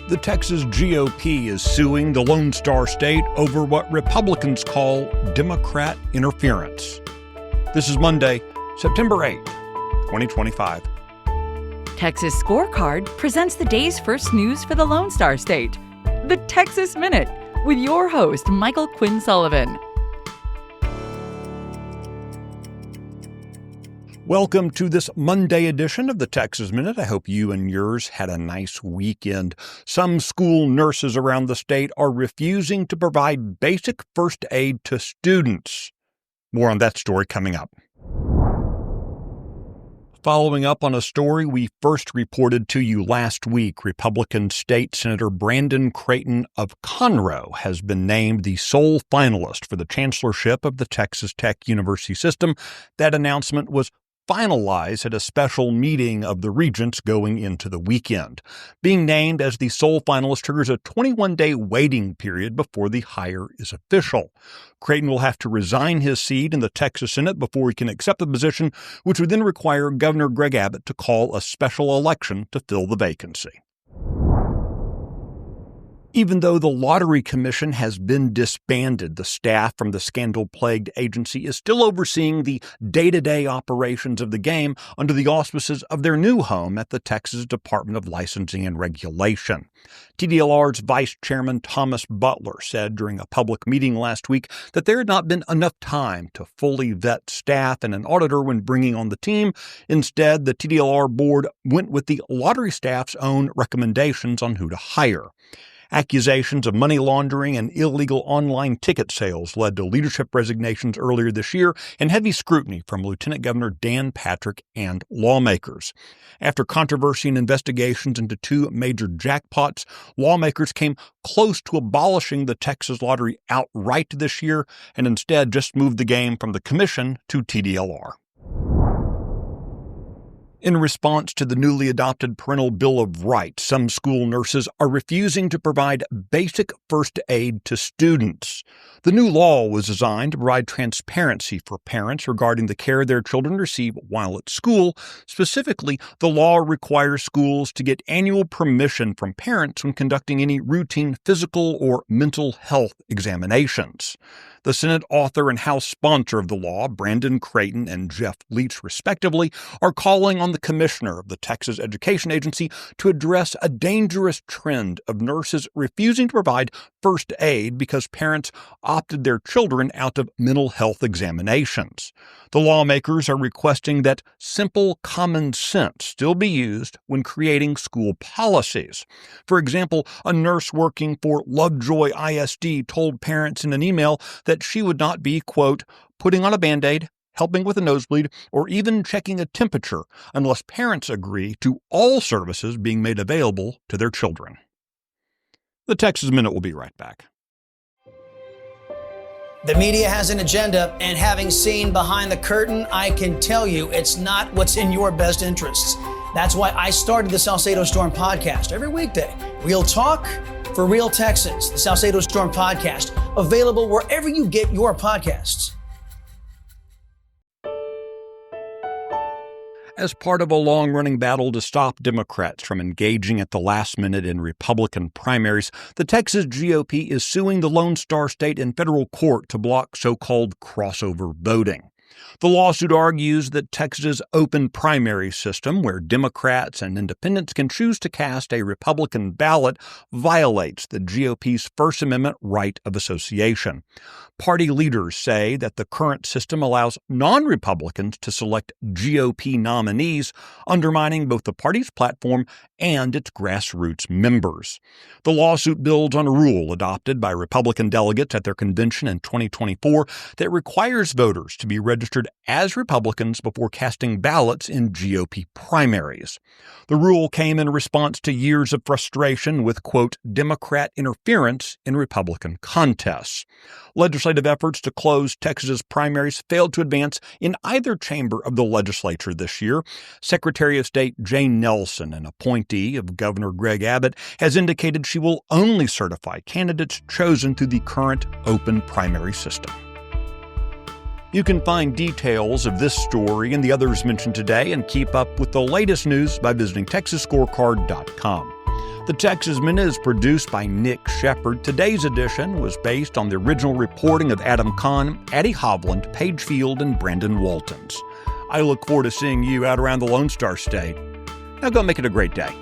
The Texas GOP is suing the Lone Star State over what Republicans call Democrat interference. This is Monday, September 8th, 2025. Texas Scorecard presents the day's first news for the Lone Star State. The Texas Minute, with your host, Michael Quinn Sullivan. Welcome to this Monday edition of the Texas Minute. I hope you and yours had a nice weekend. Some school nurses around the state are refusing to provide basic first aid to students. More on that story coming up. Following up on a story we first reported to you last week, Republican State Senator Brandon Creighton of Conroe has been named the sole finalist for the chancellorship of the Texas Tech University system. That announcement was finalized at a special meeting of the regents going into the weekend. Being named as the sole finalist triggers a 21-day waiting period before the hire is official. Creighton will have to resign his seat in the Texas Senate before he can accept the position, which would then require Governor Greg Abbott to call a special election to fill the vacancy. Even though the Lottery Commission has been disbanded, the staff from the scandal-plagued agency is still overseeing the day-to-day operations of the game under the auspices of their new home at the Texas Department of Licensing and Regulation. TDLR's Vice Chairman Thomas Butler said during a public meeting last week that there had not been enough time to fully vet staff and an auditor when bringing on the team. Instead, the TDLR board went with the lottery staff's own recommendations on who to hire. Accusations of money laundering and illegal online ticket sales led to leadership resignations earlier this year and heavy scrutiny from Lieutenant Governor Dan Patrick and lawmakers. After controversy and investigations into two major jackpots, lawmakers came close to abolishing the Texas Lottery outright this year and instead just moved the game from the commission to TDLR. In response to the newly adopted Parental Bill of Rights, some school nurses are refusing to provide basic first aid to students. The new law was designed to provide transparency for parents regarding the care their children receive while at school. Specifically, the law requires schools to get annual permission from parents when conducting any routine physical or mental health examinations. The Senate author and House sponsor of the law, Brandon Creighton and Jeff Leach, respectively, are calling on the commissioner of the Texas Education Agency to address a dangerous trend of nurses refusing to provide first aid because parents opted their children out of mental health examinations. The lawmakers are requesting that simple common sense still be used when creating school policies. For example, a nurse working for Lovejoy ISD told parents in an email that she would not be, quote, putting on a Band-Aid, helping with a nosebleed, or even checking a temperature unless parents agree to all services being made available to their children. The Texas Minute will be right back. The media has an agenda, and having seen behind the curtain, I can tell you it's not what's in your best interests. That's why I started the Salcedo Storm podcast every weekday. Real talk for real Texans. The Salcedo Storm podcast, available wherever you get your podcasts. As part of a long-running battle to stop Democrats from engaging at the last minute in Republican primaries, the Texas GOP is suing the Lone Star State in federal court to block so-called crossover voting. The lawsuit argues that Texas's open primary system, where Democrats and independents can choose to cast a Republican ballot, violates the GOP's First Amendment right of association. Party leaders say that the current system allows non-Republicans to select GOP nominees, undermining both the party's platform and its grassroots members. The lawsuit builds on a rule adopted by Republican delegates at their convention in 2024 that requires voters to be registered as Republicans before casting ballots in GOP primaries. The rule came in response to years of frustration with, quote, Democrat interference in Republican contests. Legislative efforts to close Texas's primaries failed to advance in either chamber of the legislature this year. Secretary of State Jane Nelson, an appointee of Governor Greg Abbott, has indicated she will only certify candidates chosen through the current open primary system. You can find details of this story and the others mentioned today and keep up with the latest news by visiting TexasScorecard.com. The Texas Minute is produced by Nick Shepard. Today's edition was based on the original reporting of Adam Kahn, Addie Hovland, Paige Field, and Brandon Waltons. I look forward to seeing you out around the Lone Star State. Now go make it a great day.